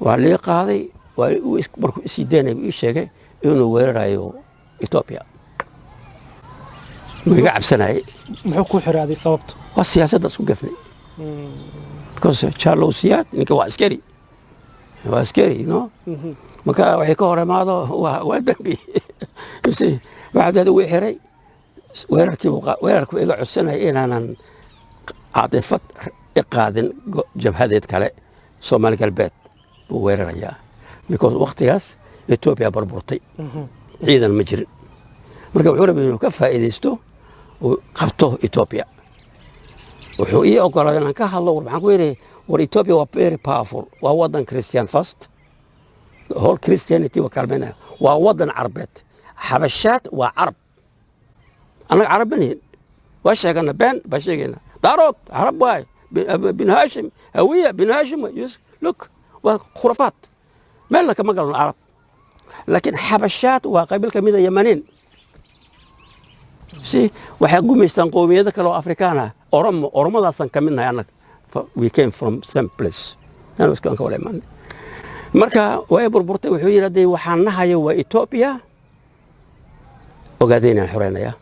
waa lii qaaday markuu isii daynay ii sheegay inuu weerarayo Ethiopia wuu iga cabsanayay muxuu ku xiraaday sababta waa siyaasadda isku gafnay because Charles Siad ninka waa askari you know marka waxay ka hor imaado waa dambi بعد وحري weerarkii iga codsanaya inaanan caadifad iqaadin jabhadeed kale Soomaali galbeed buu weerarayaa because waqtigaas Ethiopia burburtay ciidan ma jirin marka wuxuu rabay inuu ka faa'iideysto oo qabto Ethiopia wuxuu ii ogolaaday inaan ka hadlo waxaan ku yiri war Ethiopia waa very powerful waa wadan Christian first whole Christianity waa kalmana waa wadan Carbeed حبشات وعرب أنا عرب بنين واش قلنا بين بشيقنا داروت عرب واي بن هاشم هوية بن هاشم لك وخرافات ما لك ما قالوا العرب لكن حبشات وقبيل كمية يمنين سي وحيقوم يستنقوم يذكر لو أفريكانا أورما أصلا كملنا يعني we came from same place أنا بس كان كولا يمن مركا ويبربرتي وحوي ردي وحنها يو إثيوبيا ogaadeen xoreynaya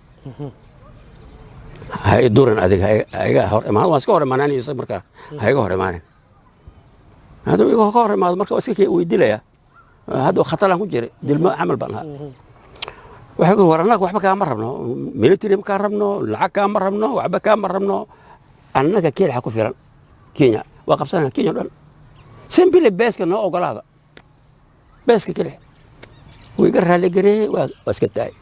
hay duran adiga ayaga hor imaan waa iska hor imaanaysa marka ayaga hor imaaneen hada iyaga hor imaad marka iska weydilaya hada khatar ku jiray dilma amal banaha waxa ku warana waxba ka ma rabno military ka rabno lacag ka ma rabno waxba ka ma rabno annaga keenxa ku filan Kenya waa qabsanaa Kenya dhan simple beeska noo ogolaada beeska kale way gar raali gareey waa iska taay